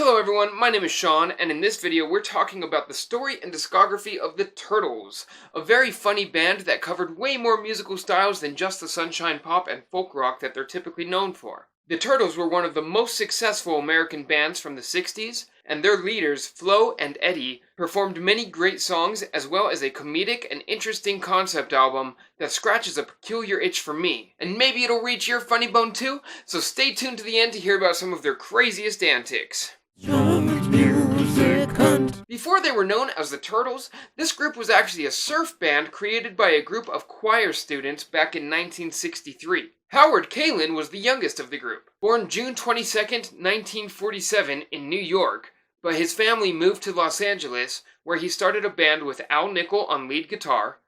Hello everyone, my name is Sean, and in this video we're talking about the story and discography of the Turtles, a very funny band that covered way more musical styles than just the sunshine pop and folk rock that they're typically known for. The Turtles were one of the most successful American bands from the 60s, and their leaders, Flo and Eddie, performed many great songs as well as a comedic and interesting concept album that scratches a peculiar itch for me. And maybe it'll reach your funny bone too, so stay tuned to the end to hear about some of their craziest antics. Before they were known as the Turtles, this group was actually a surf band created by a group of choir students back in 1963. Howard Kaylan was the youngest of the group. Born June 22nd, 1947 in New York, but his family moved to Los Angeles, where he started a band with Al Nickel on lead guitar,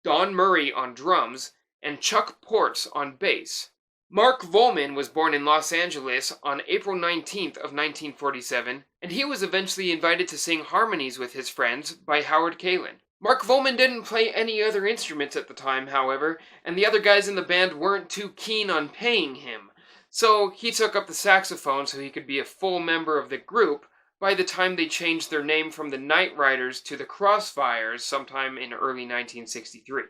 Don Murray on drums, and Chuck Ports on bass. Mark Volman was born in Los Angeles on April 19th of 1947, and he was eventually invited to sing harmonies with his friends by Howard Kaylan. Mark Volman didn't play any other instruments at the time, however, and the other guys in the band weren't too keen on paying him, so he took up the saxophone so he could be a full member of the group by the time they changed their name from the Night Riders to the Crossfires sometime in early 1963.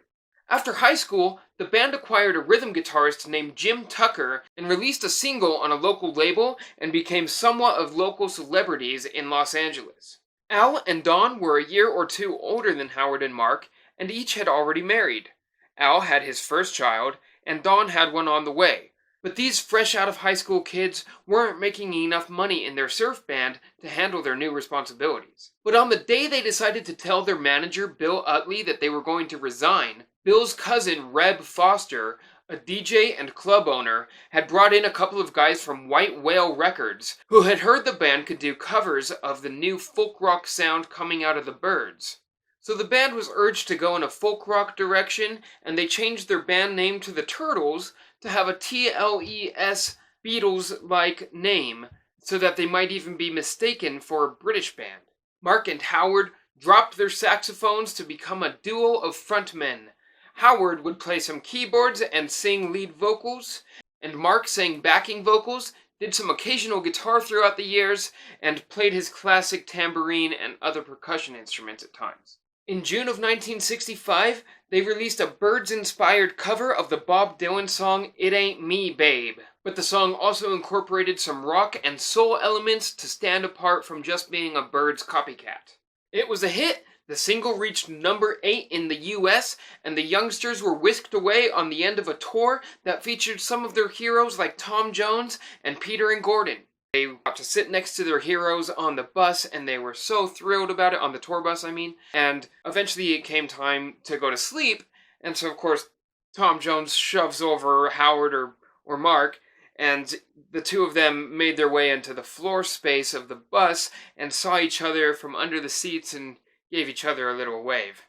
After high school, the band acquired a rhythm guitarist named Jim Tucker and released a single on a local label and became somewhat of local celebrities in Los Angeles. Al and Don were a year or two older than Howard and Mark, and each had already married. Al had his first child, and Don had one on the way. But these fresh out of high school kids weren't making enough money in their surf band to handle their new responsibilities. But on the day they decided to tell their manager, Bill Utley, that they were going to resign, Bill's cousin, Reb Foster, a DJ and club owner, had brought in a couple of guys from White Whale Records who had heard the band could do covers of the new folk rock sound coming out of the Byrds. So the band was urged to go in a folk rock direction, and they changed their band name to the Turtles to have a TLES Beatles-like name, so that they might even be mistaken for a British band. Mark and Howard dropped their saxophones to become a duo of frontmen. Howard would play some keyboards and sing lead vocals, and Mark sang backing vocals, did some occasional guitar throughout the years, and played his classic tambourine and other percussion instruments at times. In June of 1965, they released a Byrds-inspired cover of the Bob Dylan song It Ain't Me, Babe, but the song also incorporated some rock and soul elements to stand apart from just being a Byrds copycat. It was a hit. The single reached number 8 in the US, and the youngsters were whisked away on the end of a tour that featured some of their heroes like Tom Jones and Peter and Gordon. They got to sit next to their heroes on the bus, and they were so thrilled about it, on the tour bus, and eventually it came time to go to sleep, and so of course Tom Jones shoves over Howard or Mark, and the two of them made their way into the floor space of the bus and saw each other from under the seats and gave each other a little wave.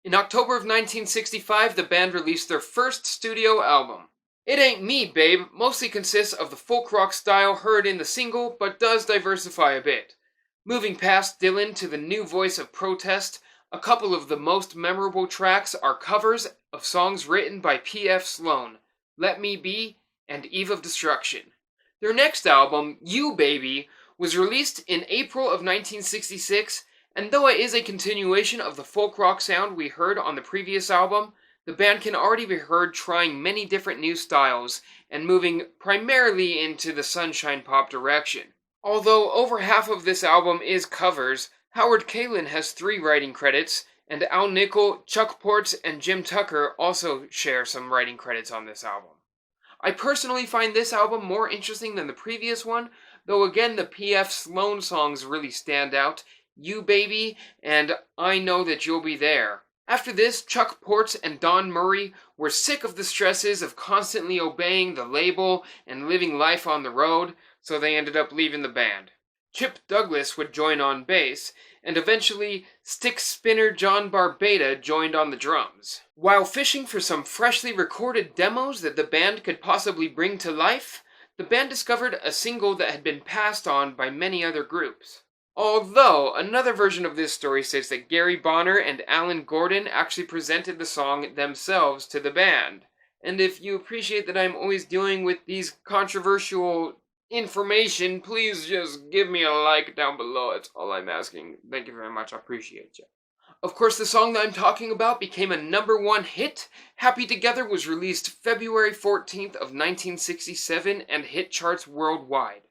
In October of 1965, the band released their first studio album. It Ain't Me, Babe mostly consists of the folk rock style heard in the single, but does diversify a bit. Moving past Dylan to the new voice of protest, a couple of the most memorable tracks are covers of songs written by P.F. Sloan, Let Me Be, and Eve of Destruction. Their next album, You Baby, was released in April of 1966, and though it is a continuation of the folk rock sound we heard on the previous album, the band can already be heard trying many different new styles and moving primarily into the sunshine pop direction. Although over half of this album is covers, Howard Kaylan has 3 writing credits, and Al Nickel, Chuck Ports, and Jim Tucker also share some writing credits on this album. I personally find this album more interesting than the previous one, though again the P.F. Sloan songs really stand out, You Baby, and I Know That You'll Be There. After this, Chuck Ports and Don Murray were sick of the stresses of constantly obeying the label and living life on the road, so they ended up leaving the band. Chip Douglas would join on bass, and eventually stick spinner John Barbeta joined on the drums. While fishing for some freshly recorded demos that the band could possibly bring to life, the band discovered a single that had been passed on by many other groups. Although, another version of this story states that Gary Bonner and Alan Gordon actually presented the song themselves to the band. And if you appreciate that I'm always dealing with these controversial information, please just give me a like down below. That's all I'm asking. Thank you very much. I appreciate you. Of course, the song that I'm talking about became a #1 hit. Happy Together was released February 14th of 1967 and hit charts worldwide.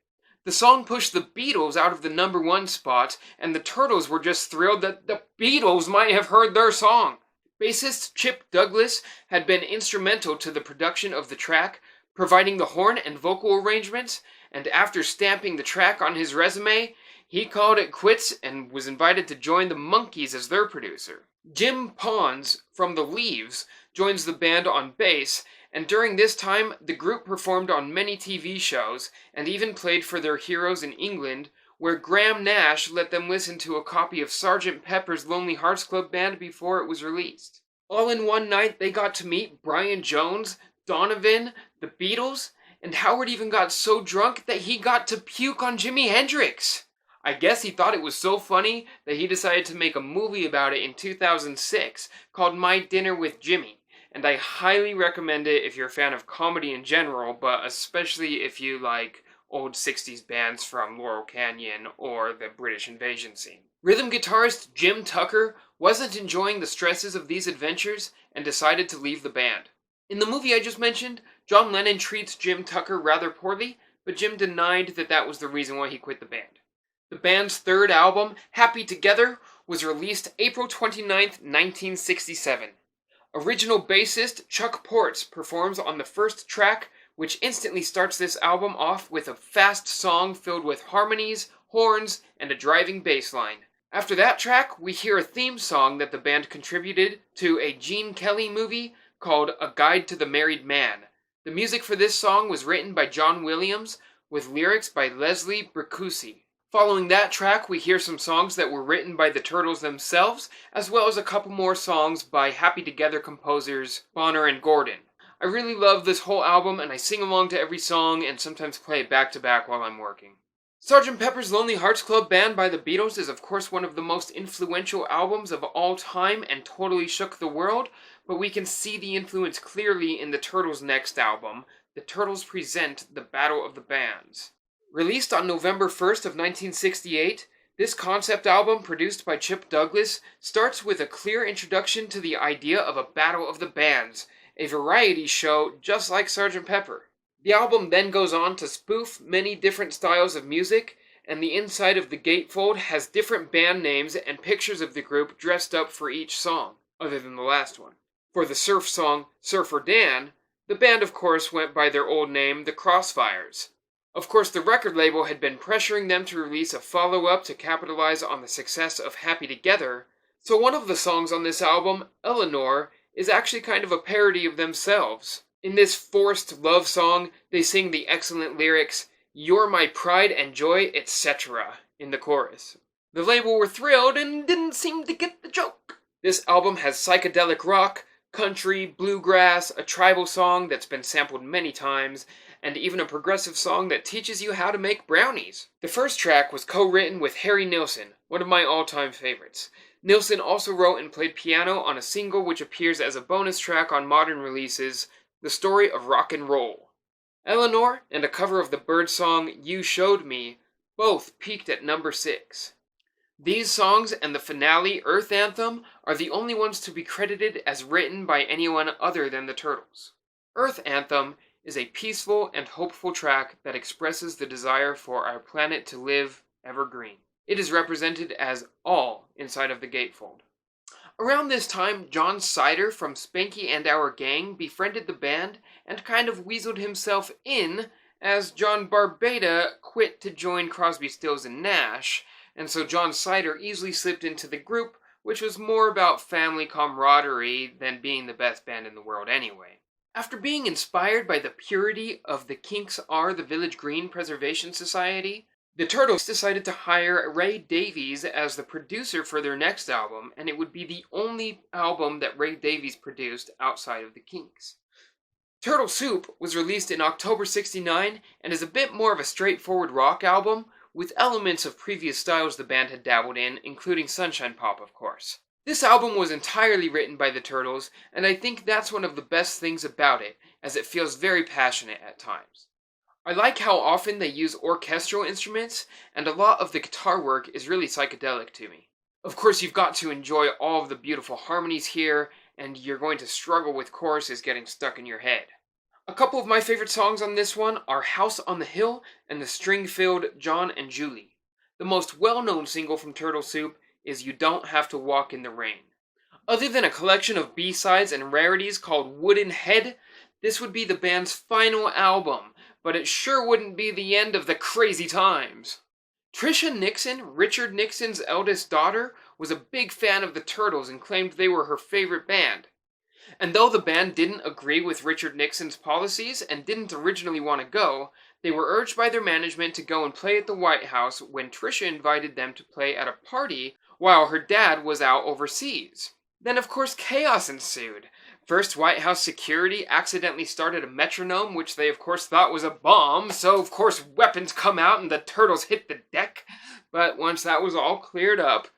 The song pushed the Beatles out of the #1 spot, and the Turtles were just thrilled that the Beatles might have heard their song. Bassist Chip Douglas had been instrumental to the production of the track, providing the horn and vocal arrangements, and after stamping the track on his resume, he called it quits and was invited to join the Monkees as their producer. Jim Pons from The Leaves joins the band on bass, and during this time the group performed on many TV shows and even played for their heroes in England, where Graham Nash let them listen to a copy of Sgt. Pepper's Lonely Hearts Club Band before it was released. All in one night they got to meet Brian Jones, Donovan, the Beatles, and Howard even got so drunk that he got to puke on Jimi Hendrix. I guess he thought it was so funny that he decided to make a movie about it in 2006 called My Dinner with Jimmy, and I highly recommend it if you're a fan of comedy in general, but especially if you like old 60s bands from Laurel Canyon or the British invasion scene. Rhythm guitarist Jim Tucker wasn't enjoying the stresses of these adventures and decided to leave the band. In the movie I just mentioned, John Lennon treats Jim Tucker rather poorly, but Jim denied that that was the reason why he quit the band. The band's third album, Happy Together, was released April 29th, 1967. Original bassist Chuck Ports performs on the first track, which instantly starts this album off with a fast song filled with harmonies, horns, and a driving bass line. After that track, we hear a theme song that the band contributed to a Gene Kelly movie called A Guide to the Married Man. The music for this song was written by John Williams, with lyrics by Leslie Bricusse. Following that track, we hear some songs that were written by the Turtles themselves, as well as a couple more songs by Happy Together composers Bonner and Gordon. I really love this whole album, and I sing along to every song and sometimes play it back to back while I'm working. Sgt. Pepper's Lonely Hearts Club Band by the Beatles is of course one of the most influential albums of all time and totally shook the world, but we can see the influence clearly in the Turtles' next album, The Turtles Present The Battle of the Bands. Released on November 1st of 1968, this concept album, produced by Chip Douglas, starts with a clear introduction to the idea of a Battle of the Bands, a variety show just like Sgt. Pepper. The album then goes on to spoof many different styles of music, and the inside of the gatefold has different band names and pictures of the group dressed up for each song, other than the last one. For the surf song Surfer Dan, the band of course went by their old name, the Crossfires. Of course, the record label had been pressuring them to release a follow-up to capitalize on the success of Happy Together, so one of the songs on this album, Eleanor, is actually kind of a parody of themselves. In this forced love song, they sing the excellent lyrics, "You're my pride and joy, etc." in the chorus. The label were thrilled and didn't seem to get the joke. This album has psychedelic rock, country, bluegrass, a tribal song that's been sampled many times, and even a progressive song that teaches you how to make brownies. The first track was co-written with Harry Nilsson, one of my all-time favorites. Nilsson also wrote and played piano on a single which appears as a bonus track on modern releases, The Story of Rock and Roll. Eleanor and a cover of the Byrds song You Showed Me both peaked at number 6. These songs and the finale, Earth Anthem, are the only ones to be credited as written by anyone other than the Turtles. Earth Anthem is a peaceful and hopeful track that expresses the desire for our planet to live evergreen. It is represented as all inside of the gatefold. Around this time, John Sider from Spanky and Our Gang befriended the band and kind of weaseled himself in, as John Barbada quit to join Crosby, Stills and Nash, and so John Sider easily slipped into the group, which was more about family camaraderie than being the best band in the world anyway. After being inspired by the purity of the Kinks' Are the Village Green Preservation Society, the Turtles decided to hire Ray Davies as the producer for their next album, and it would be the only album that Ray Davies produced outside of the Kinks. Turtle Soup was released in October '69 and is a bit more of a straightforward rock album, with elements of previous styles the band had dabbled in, including Sunshine Pop, of course. This album was entirely written by the Turtles, and I think that's one of the best things about it, as it feels very passionate at times. I like how often they use orchestral instruments, and a lot of the guitar work is really psychedelic to me. Of course, you've got to enjoy all of the beautiful harmonies here, and you're going to struggle with choruses getting stuck in your head. A couple of my favorite songs on this one are House on the Hill and the string-filled John and Julie. The most well-known single from Turtle Soup is You Don't Have to Walk in the Rain. Other than a collection of B-sides and rarities called Wooden Head, this would be the band's final album, but it sure wouldn't be the end of the crazy times. Trisha Nixon, Richard Nixon's eldest daughter, was a big fan of the Turtles and claimed they were her favorite band. And though the band didn't agree with Richard Nixon's policies and didn't originally want to go, they were urged by their management to go and play at the White House when Trisha invited them to play at a party while her dad was out overseas. Then of course chaos ensued. First, White House security accidentally started a metronome, which they of course thought was a bomb, so of course weapons come out and the Turtles hit the deck. But once that was all cleared up,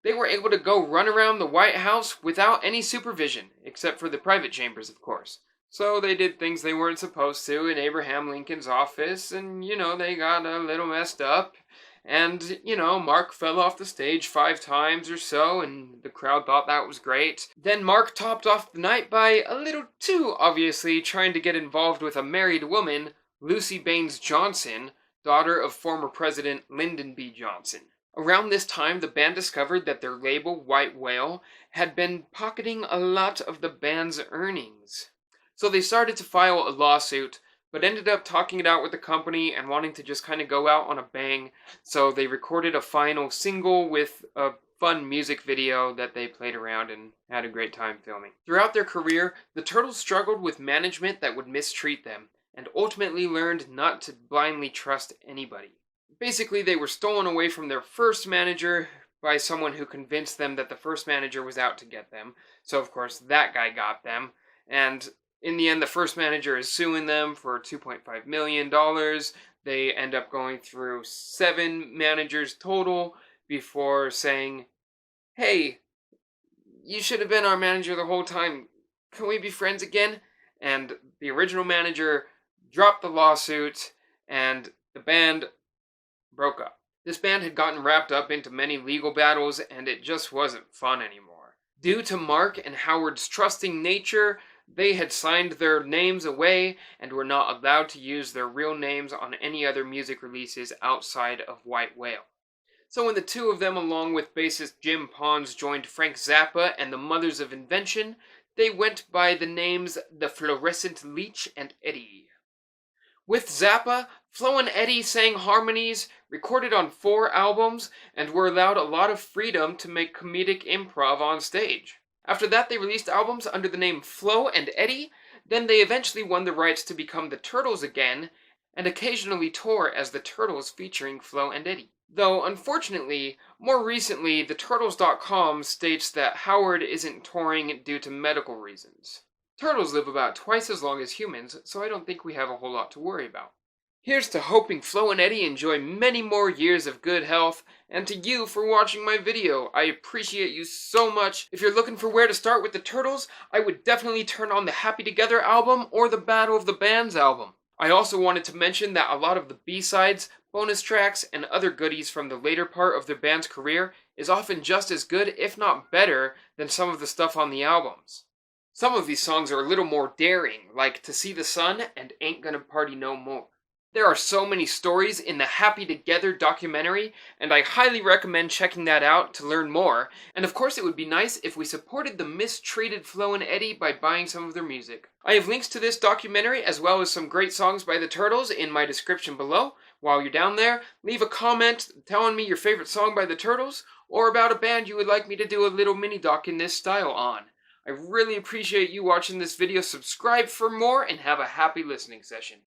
they were able to go run around the White House without any supervision, except for the private chambers, of course. So they did things they weren't supposed to in Abraham Lincoln's office, and, they got a little messed up. And, Mark fell off the stage 5 times or so, and the crowd thought that was great. Then Mark topped off the night by a little too obviously trying to get involved with a married woman, Lucy Baines Johnson, daughter of former President Lyndon B. Johnson. Around this time, the band discovered that their label, White Whale, had been pocketing a lot of the band's earnings. So they started to file a lawsuit, but ended up talking it out with the company and wanting to just kind of go out on a bang, so they recorded a final single with a fun music video that they played around and had a great time filming. Throughout their career, the Turtles struggled with management that would mistreat them, and ultimately learned not to blindly trust anybody. Basically, they were stolen away from their first manager by someone who convinced them that the first manager was out to get them, so of course that guy got them, and in the end, the first manager is suing them for $2.5 million. They end up going through 7 managers total before saying, hey, you should have been our manager the whole time. Can we be friends again? And the original manager dropped the lawsuit, and the band broke up. This band had gotten wrapped up into many legal battles, and it just wasn't fun anymore. Due to Mark and Howard's trusting nature, they had signed their names away and were not allowed to use their real names on any other music releases outside of White Whale. So when the two of them, along with bassist Jim Pons, joined Frank Zappa and the Mothers of Invention, they went by the names The Fluorescent Leech and Eddie. With Zappa, Flo and Eddie sang harmonies, recorded on 4 albums, and were allowed a lot of freedom to make comedic improv on stage. After that, they released albums under the name Flo and Eddie, then they eventually won the rights to become the Turtles again, and occasionally tour as the Turtles featuring Flo and Eddie. Though, unfortunately, more recently, TheTurtles.com states that Howard isn't touring due to medical reasons. Turtles live about twice as long as humans, so I don't think we have a whole lot to worry about. Here's to hoping Flo and Eddie enjoy many more years of good health, and to you for watching my video. I appreciate you so much. If you're looking for where to start with the Turtles, I would definitely turn on the Happy Together album or the Battle of the Bands album. I also wanted to mention that a lot of the B-sides, bonus tracks, and other goodies from the later part of their band's career is often just as good, if not better, than some of the stuff on the albums. Some of these songs are a little more daring, like To See the Sun and Ain't Gonna Party No More. There are so many stories in the Happy Together documentary, and I highly recommend checking that out to learn more. And of course it would be nice if we supported the mistreated Flo and Eddie by buying some of their music. I have links to this documentary as well as some great songs by the Turtles in my description below. While you're down there, leave a comment telling me your favorite song by the Turtles, or about a band you would like me to do a little mini-doc in this style on. I really appreciate you watching this video. Subscribe for more, and have a happy listening session.